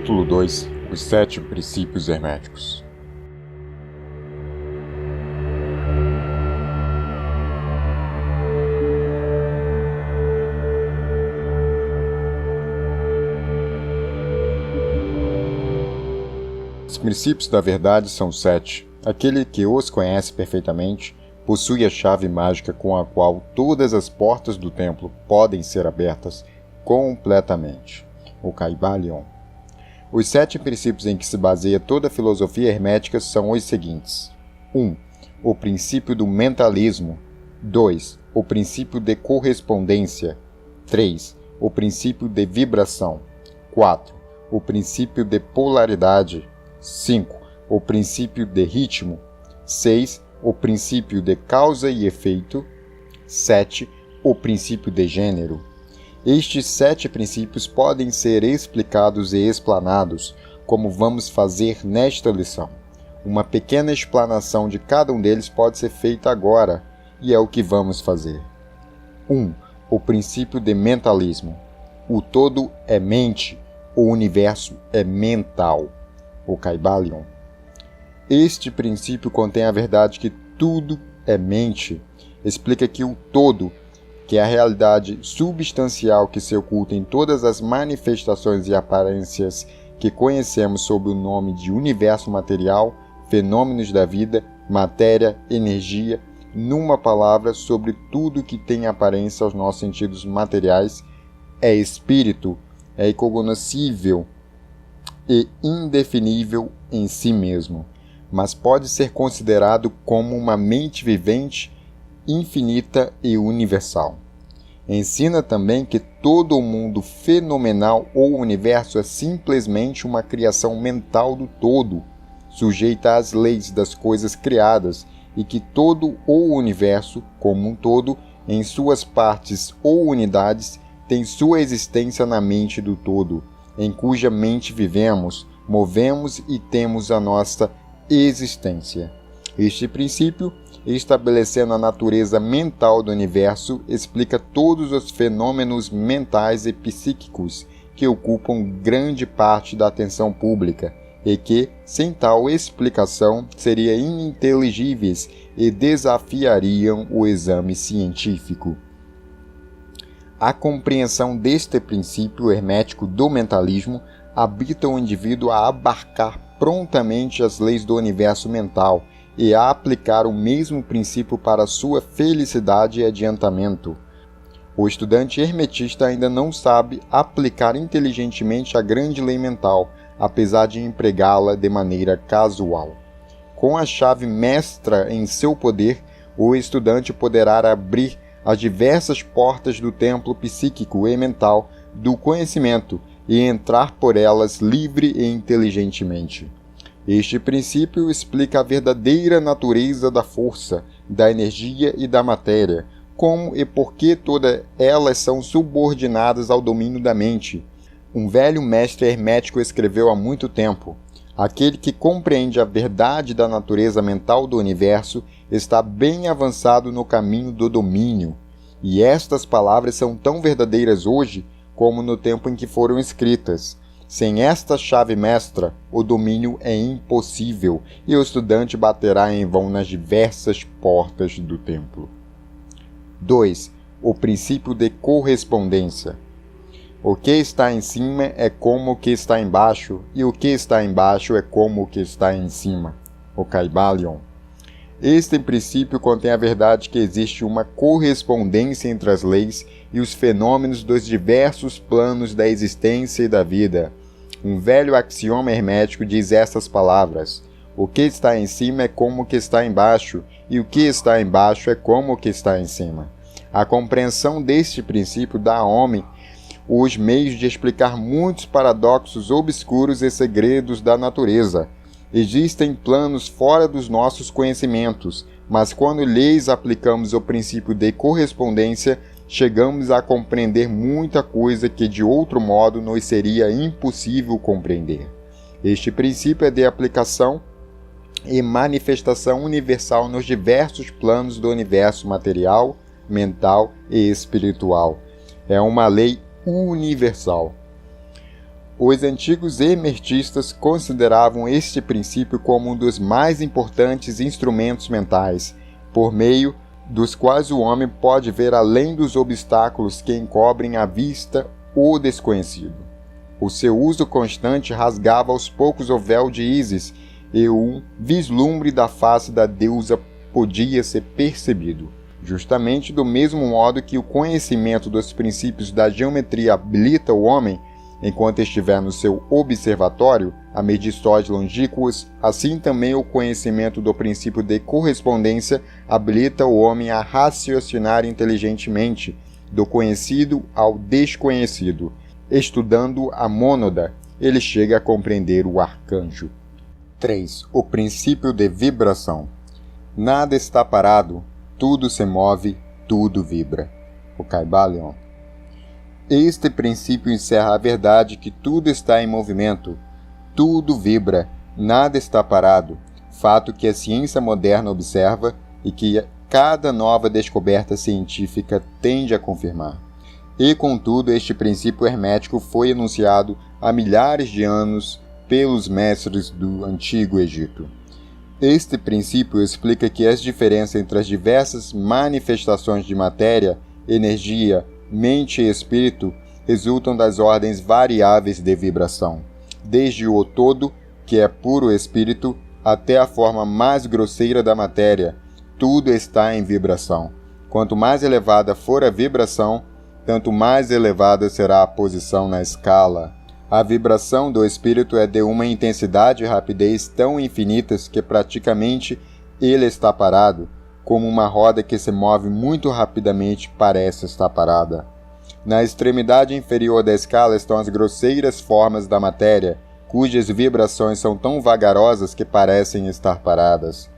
Capítulo 2 – Os 7 princípios herméticos. Os princípios da verdade são 7. Aquele que os conhece perfeitamente possui a chave mágica com a qual todas as portas do templo podem ser abertas completamente. O Kybalion. Os 7 princípios em que se baseia toda a filosofia hermética são os seguintes: 1. O princípio do mentalismo. 2. O princípio de correspondência. 3. O princípio de vibração. 4. O princípio de polaridade. 5. O princípio de ritmo. 6. O princípio de causa e efeito. 7. O princípio de gênero. Estes 7 princípios podem ser explicados e explanados, como vamos fazer nesta lição. Uma pequena explanação de cada um deles pode ser feita agora, e é o que vamos fazer. 1. O princípio de mentalismo. O todo é mente, o universo é mental. O Kybalion. Este princípio contém a verdade que tudo é mente. Explica que o todo, que é a realidade substancial que se oculta em todas as manifestações e aparências que conhecemos sob o nome de universo material, fenômenos da vida, matéria, energia, numa palavra, sobre tudo que tem aparência aos nossos sentidos materiais, é espírito, é incognoscível e indefinível em si mesmo, mas pode ser considerado como uma mente vivente, infinita e universal. Ensina também que todo o mundo fenomenal ou universo é simplesmente uma criação mental do todo, sujeita às leis das coisas criadas, e que todo o universo, como um todo, em suas partes ou unidades, tem sua existência na mente do todo, em cuja mente vivemos, movemos e temos a nossa existência. Este princípio, estabelecendo a natureza mental do universo, explica todos os fenômenos mentais e psíquicos que ocupam grande parte da atenção pública e que, sem tal explicação, seriam ininteligíveis e desafiariam o exame científico. A compreensão deste princípio hermético do mentalismo habita o indivíduo a abarcar prontamente as leis do universo mental e a aplicar o mesmo princípio para sua felicidade e adiantamento. O estudante hermetista ainda não sabe aplicar inteligentemente a grande lei mental, apesar de empregá-la de maneira casual. Com a chave mestra em seu poder, o estudante poderá abrir as diversas portas do templo psíquico e mental do conhecimento e entrar por elas livre e inteligentemente. Este princípio explica a verdadeira natureza da força, da energia e da matéria, como e por que todas elas são subordinadas ao domínio da mente. Um velho mestre hermético escreveu há muito tempo: aquele que compreende a verdade da natureza mental do universo está bem avançado no caminho do domínio. E estas palavras são tão verdadeiras hoje como no tempo em que foram escritas. Sem esta chave mestra, o domínio é impossível e o estudante baterá em vão nas diversas portas do templo. 2. O princípio de correspondência. O que está em cima é como o que está embaixo, e o que está embaixo é como o que está em cima. O Kybalion. Este princípio contém a verdade que existe uma correspondência entre as leis e os fenômenos dos diversos planos da existência e da vida. Um velho axioma hermético diz estas palavras: o que está em cima é como o que está embaixo, e o que está embaixo é como o que está em cima. A compreensão deste princípio dá ao homem os meios de explicar muitos paradoxos obscuros e segredos da natureza. Existem planos fora dos nossos conhecimentos, mas quando lhes aplicamos o princípio de correspondência, chegamos a compreender muita coisa que de outro modo nos seria impossível compreender. Este princípio é de aplicação e manifestação universal nos diversos planos do universo material, mental e espiritual. É uma lei universal. Os antigos hermetistas consideravam este princípio como um dos mais importantes instrumentos mentais, por meio dos quais o homem pode ver além dos obstáculos que encobrem a vista o desconhecido. O seu uso constante rasgava aos poucos o véu de Ísis e um vislumbre da face da deusa podia ser percebido. Justamente do mesmo modo que o conhecimento dos princípios da geometria habilita o homem, enquanto estiver no seu observatório, a medir sóis longínquos, assim também o conhecimento do princípio de correspondência habilita o homem a raciocinar inteligentemente, do conhecido ao desconhecido. Estudando a mônada, ele chega a compreender o arcanjo. 3. O princípio de vibração. Nada está parado, tudo se move, tudo vibra. O Kybalion. Este princípio encerra a verdade que tudo está em movimento, tudo vibra, nada está parado, fato que a ciência moderna observa e que cada nova descoberta científica tende a confirmar. E, contudo, este princípio hermético foi enunciado há milhares de anos pelos mestres do Antigo Egito. Este princípio explica que as diferenças entre as diversas manifestações de matéria, energia, mente e espírito resultam das ordens variáveis de vibração, desde o todo, que é puro espírito, até a forma mais grosseira da matéria. Tudo está em vibração. Quanto mais elevada for a vibração, tanto mais elevada será a posição na escala. A vibração do espírito é de uma intensidade e rapidez tão infinitas que praticamente ele está parado, como uma roda que se move muito rapidamente parece estar parada. Na extremidade inferior da escala estão as grosseiras formas da matéria, cujas vibrações são tão vagarosas que parecem estar paradas.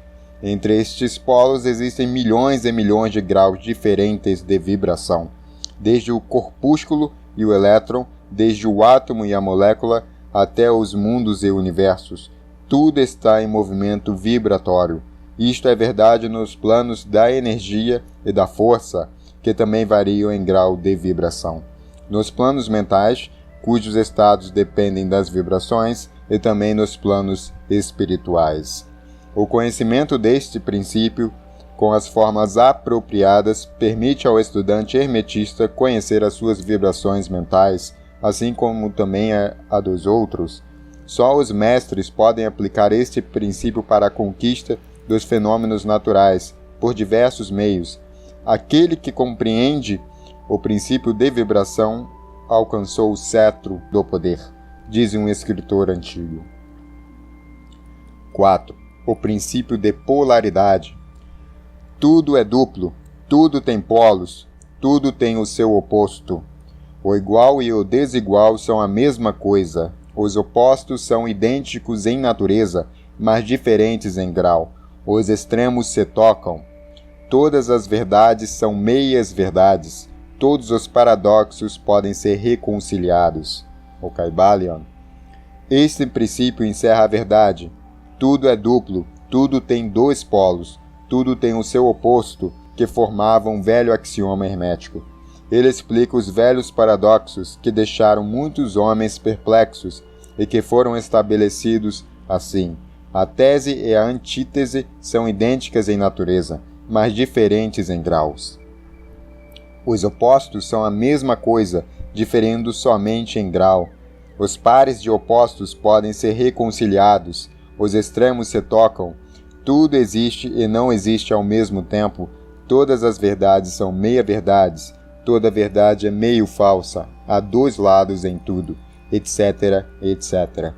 Entre estes polos existem milhões e milhões de graus diferentes de vibração, desde o corpúsculo e o elétron, desde o átomo e a molécula, até os mundos e universos. Tudo está em movimento vibratório. Isto é verdade nos planos da energia e da força, que também variam em grau de vibração. Nos planos mentais, cujos estados dependem das vibrações, e também nos planos espirituais. O conhecimento deste princípio, com as formas apropriadas, permite ao estudante hermetista conhecer as suas vibrações mentais, assim como também a dos outros. Só os mestres podem aplicar este princípio para a conquista dos fenômenos naturais, por diversos meios. Aquele que compreende o princípio de vibração alcançou o cetro do poder, diz um escritor antigo. 4. O princípio de polaridade. Tudo é duplo, tudo tem polos, tudo tem o seu oposto. O igual e o desigual são a mesma coisa. Os opostos são idênticos em natureza, mas diferentes em grau. Os extremos se tocam. Todas as verdades são meias-verdades. Todos os paradoxos podem ser reconciliados. O Kybalion. Este princípio encerra a verdade. Tudo é duplo, tudo tem dois polos, tudo tem o seu oposto, que formava um velho axioma hermético. Ele explica os velhos paradoxos que deixaram muitos homens perplexos e que foram estabelecidos assim. A tese e a antítese são idênticas em natureza, mas diferentes em graus. Os opostos são a mesma coisa, diferindo somente em grau. Os pares de opostos podem ser reconciliados, os extremos se tocam. Tudo existe e não existe ao mesmo tempo. Todas as verdades são meia-verdades. Toda verdade é meio falsa. Há dois lados em tudo, etc, etc.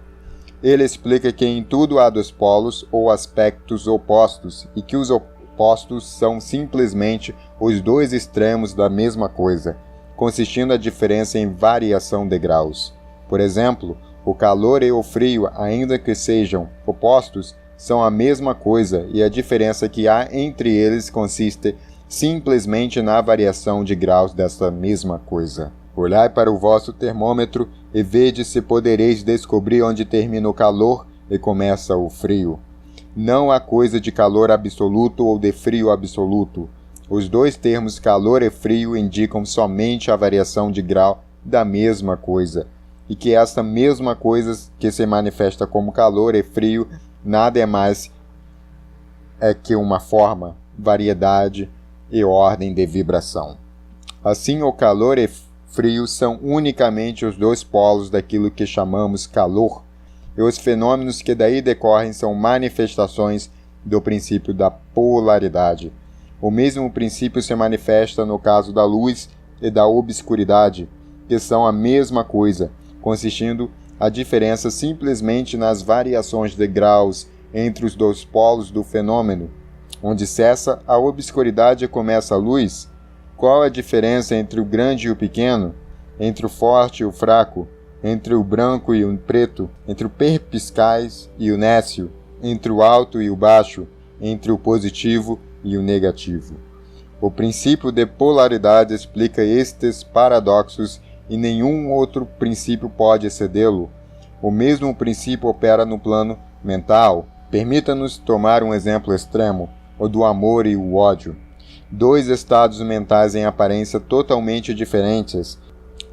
Ele explica que em tudo há dois polos ou aspectos opostos e que os opostos são simplesmente os dois extremos da mesma coisa, consistindo a diferença em variação de graus. Por exemplo, o calor e o frio, ainda que sejam opostos, são a mesma coisa e a diferença que há entre eles consiste simplesmente na variação de graus dessa mesma coisa. Olhai para o vosso termômetro e vede se podereis descobrir onde termina o calor e começa o frio. Não há coisa de calor absoluto ou de frio absoluto. Os dois termos calor e frio indicam somente a variação de grau da mesma coisa. e que esta mesma coisa que se manifesta como calor e frio nada é mais que uma forma, variedade e ordem de vibração. Assim, o calor e frio são unicamente os dois polos daquilo que chamamos calor, e os fenômenos que daí decorrem são manifestações do princípio da polaridade. O mesmo princípio se manifesta no caso da luz e da obscuridade, que são a mesma coisa, consistindo a diferença simplesmente nas variações de graus entre os dois polos do fenômeno. Onde cessa a obscuridade e começa a luz, qual a diferença entre o grande e o pequeno, entre o forte e o fraco, entre o branco e o preto, entre o perspicaz e o nécio, entre o alto e o baixo, entre o positivo e o negativo? O princípio de polaridade explica estes paradoxos e nenhum outro princípio pode excedê-lo. O mesmo princípio opera no plano mental. Permita-nos tomar um exemplo extremo, o do amor e o ódio. Dois estados mentais em aparência totalmente diferentes,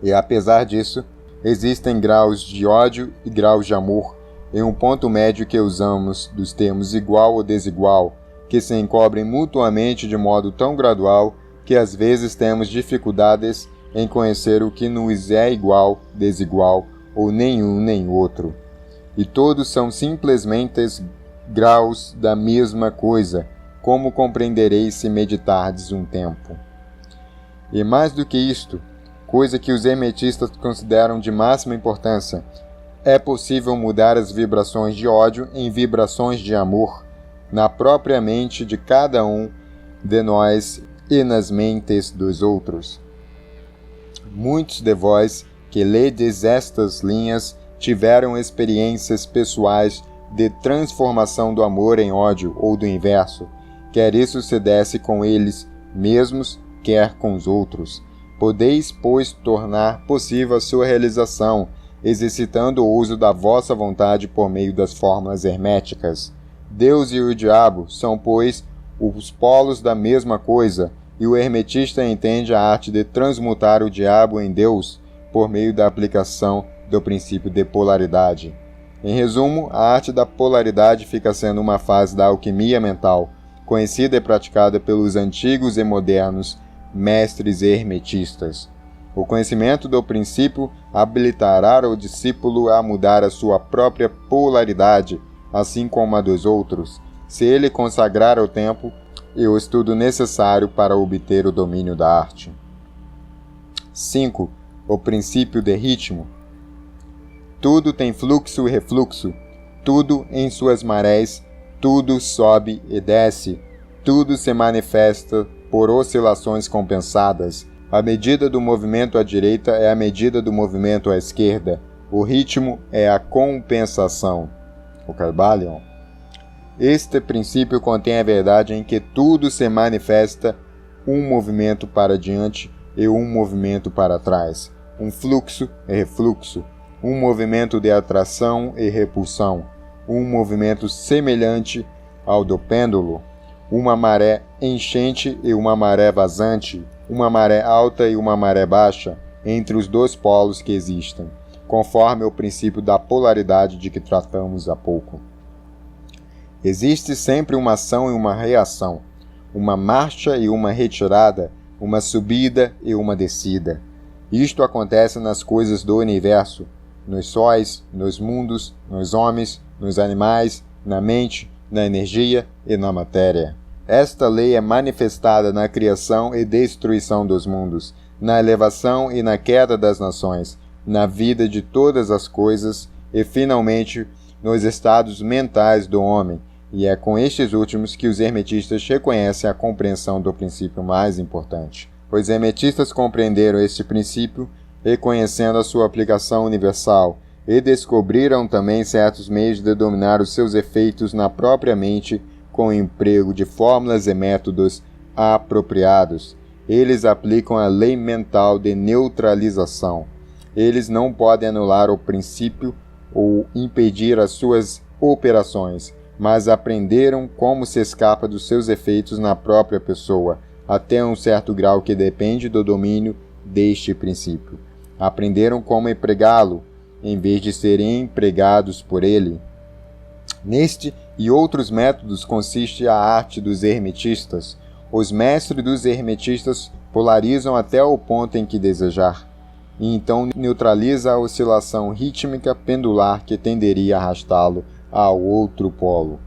e apesar disso, existem graus de ódio e graus de amor, em um ponto médio que usamos dos termos igual ou desigual, que se encobrem mutuamente de modo tão gradual que às vezes temos dificuldades em conhecer o que nos é igual, desigual ou nenhum nem outro. E todos são simplesmente graus da mesma coisa, como compreendereis se meditardes um tempo. E mais do que isto, coisa que os hermetistas consideram de máxima importância, é possível mudar as vibrações de ódio em vibrações de amor, na própria mente de cada um de nós e nas mentes dos outros. Muitos de vós que ledes estas linhas tiveram experiências pessoais de transformação do amor em ódio ou do inverso, quer isso se desse com eles mesmos, quer com os outros. Podeis, pois, tornar possível a sua realização, exercitando o uso da vossa vontade por meio das fórmulas herméticas. Deus e o diabo são, pois, os polos da mesma coisa, e o hermetista entende a arte de transmutar o diabo em Deus por meio da aplicação do princípio de polaridade. Em resumo, a arte da polaridade fica sendo uma fase da alquimia mental, conhecida e praticada pelos antigos e modernos mestres hermetistas. O conhecimento do princípio habilitará o discípulo a mudar a sua própria polaridade, assim como a dos outros, se ele consagrar o tempo e o estudo necessário para obter o domínio da arte. 5. O princípio de ritmo. Tudo tem fluxo e refluxo, tudo em suas marés, tudo sobe e desce, tudo se manifesta por oscilações compensadas. A medida do movimento à direita é a medida do movimento à esquerda. O ritmo é a compensação. O Kybalion. Este princípio contém a verdade em que tudo se manifesta um movimento para diante e um movimento para trás, um fluxo e refluxo, um movimento de atração e repulsão, um movimento semelhante ao do pêndulo, uma maré enchente e uma maré vazante, uma maré alta e uma maré baixa, entre os dois polos que existem, conforme o princípio da polaridade de que tratamos há pouco. Existe sempre uma ação e uma reação, uma marcha e uma retirada, uma subida e uma descida. Isto acontece nas coisas do universo, nos sóis, nos mundos, nos homens, nos animais, na mente, na energia e na matéria. Esta lei é manifestada na criação e destruição dos mundos, na elevação e na queda das nações, na vida de todas as coisas e, finalmente, nos estados mentais do homem, e é com estes últimos que os hermetistas reconhecem a compreensão do princípio mais importante. Os hermetistas compreenderam este princípio, reconhecendo a sua aplicação universal, e descobriram também certos meios de dominar os seus efeitos na própria mente com o emprego de fórmulas e métodos apropriados. Eles aplicam a lei mental de neutralização. Eles não podem anular o princípio ou impedir as suas operações, mas aprenderam como se escapa dos seus efeitos na própria pessoa, até um certo grau que depende do domínio deste princípio. Aprenderam como empregá-lo, em vez de serem empregados por ele. Neste e outros métodos consiste a arte dos hermetistas. Os mestres dos hermetistas polarizam até o ponto em que desejar, e então neutraliza a oscilação rítmica pendular que tenderia a arrastá-lo ao outro polo.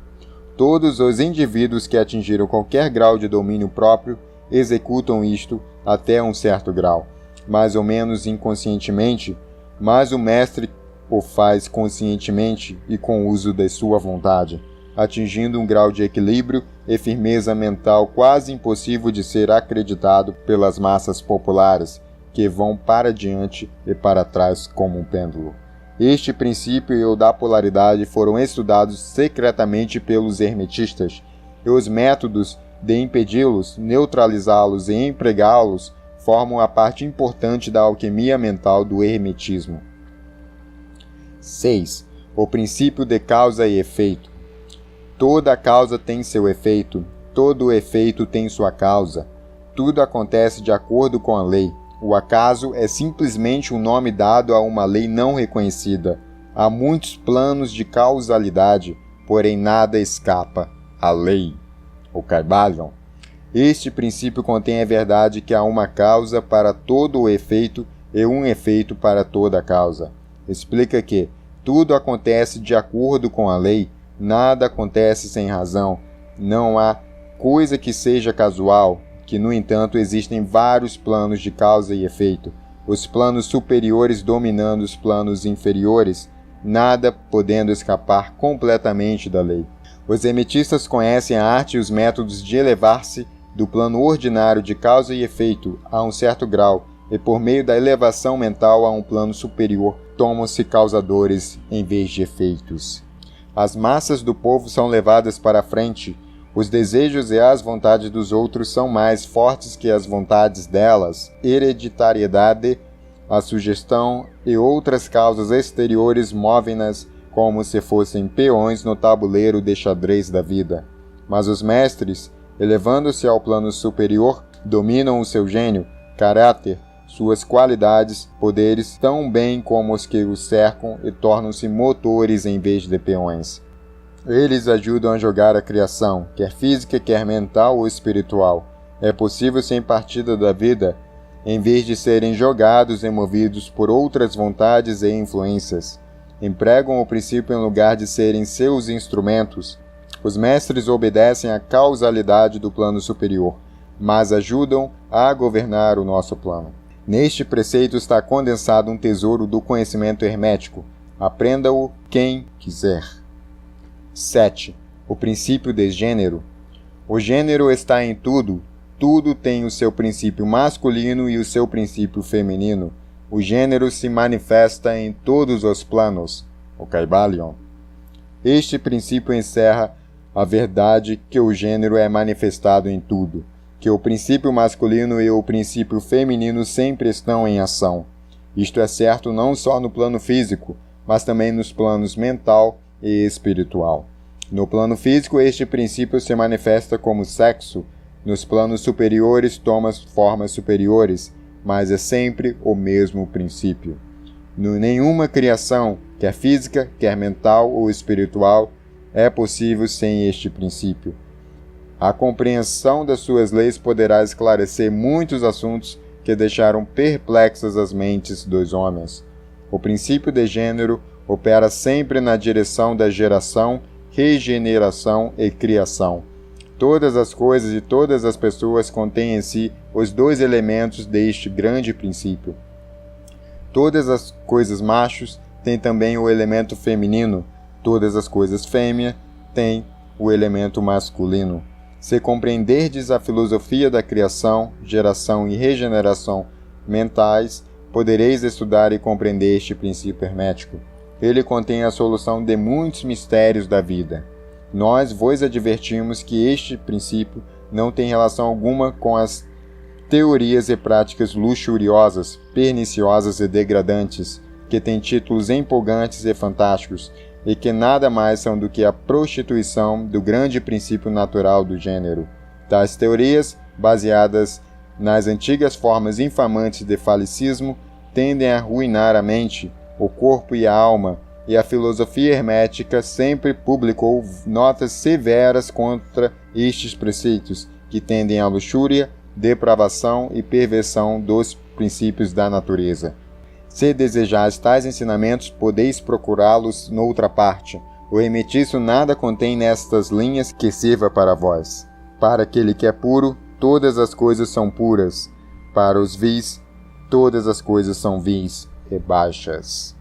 Todos os indivíduos que atingiram qualquer grau de domínio próprio executam isto até um certo grau, mais ou menos inconscientemente, mas o mestre o faz conscientemente e com o uso de sua vontade, atingindo um grau de equilíbrio e firmeza mental quase impossível de ser acreditado pelas massas populares, que vão para diante e para trás como um pêndulo. Este princípio e o da polaridade foram estudados secretamente pelos hermetistas, e os métodos de impedi-los, neutralizá-los e empregá-los formam a parte importante da alquimia mental do hermetismo. 6. O princípio de causa e efeito. Toda causa tem seu efeito, todo efeito tem sua causa. Tudo acontece de acordo com a lei. O acaso é simplesmente um nome dado a uma lei não reconhecida. Há muitos planos de causalidade, porém nada escapa à lei. O Kybalion. Este princípio contém a verdade que há uma causa para todo o efeito e um efeito para toda a causa. Explica que tudo acontece de acordo com a lei, nada acontece sem razão, não há coisa que seja casual, que no entanto existem vários planos de causa e efeito, os planos superiores dominando os planos inferiores, nada podendo escapar completamente da lei. Os hermetistas conhecem a arte e os métodos de elevar-se do plano ordinário de causa e efeito a um certo grau, e por meio da elevação mental a um plano superior, tomam-se causadores em vez de efeitos. As massas do povo são levadas para a frente, os desejos e as vontades dos outros são mais fortes que as vontades delas, hereditariedade, a sugestão e outras causas exteriores movem-nas como se fossem peões no tabuleiro de xadrez da vida. Mas os mestres, elevando-se ao plano superior, dominam o seu gênio, caráter, suas qualidades, poderes tão bem como os que os cercam e tornam-se motores em vez de peões. Eles ajudam a jogar a criação, quer física, quer mental ou espiritual. É possível sem partida da vida, em vez de serem jogados e movidos por outras vontades e influências. Empregam o princípio em lugar de serem seus instrumentos. Os mestres obedecem à causalidade do plano superior, mas ajudam a governar o nosso plano. Neste preceito está condensado um tesouro do conhecimento hermético. Aprenda-o quem quiser. 7. O princípio de gênero. O gênero está em tudo. Tudo tem o seu princípio masculino e o seu princípio feminino. O gênero se manifesta em todos os planos. O Kybalion. Este princípio encerra a verdade que o gênero é manifestado em tudo, que o princípio masculino e o princípio feminino sempre estão em ação. Isto é certo não só no plano físico, mas também nos planos mental e espiritual. No plano físico, este princípio se manifesta como sexo. Nos planos superiores, toma formas superiores, mas é sempre o mesmo princípio. Nenhuma criação, quer física, quer mental ou espiritual, é possível sem este princípio. A compreensão das suas leis poderá esclarecer muitos assuntos que deixaram perplexas as mentes dos homens. O princípio de gênero opera sempre na direção da geração, regeneração e criação. Todas as coisas e todas as pessoas contêm em si os dois elementos deste grande princípio. Todas as coisas machos têm também o elemento feminino, todas as coisas fêmeas têm o elemento masculino. Se compreenderdes a filosofia da criação, geração e regeneração mentais, podereis estudar e compreender este princípio hermético. Ele contém a solução de muitos mistérios da vida. Nós vos advertimos que este princípio não tem relação alguma com as teorias e práticas luxuriosas, perniciosas e degradantes, que têm títulos empolgantes e fantásticos, e que nada mais são do que a prostituição do grande princípio natural do gênero. Tais teorias, baseadas nas antigas formas infamantes de falicismo, tendem a arruinar a mente, o corpo e a alma, e a filosofia hermética sempre publicou notas severas contra estes preceitos, que tendem à luxúria, depravação e perversão dos princípios da natureza. Se desejais tais ensinamentos, podeis procurá-los noutra parte. O hermetismo nada contém nestas linhas que sirva para vós. Para aquele que é puro, todas as coisas são puras. Para os vis, todas as coisas são vis e baixas.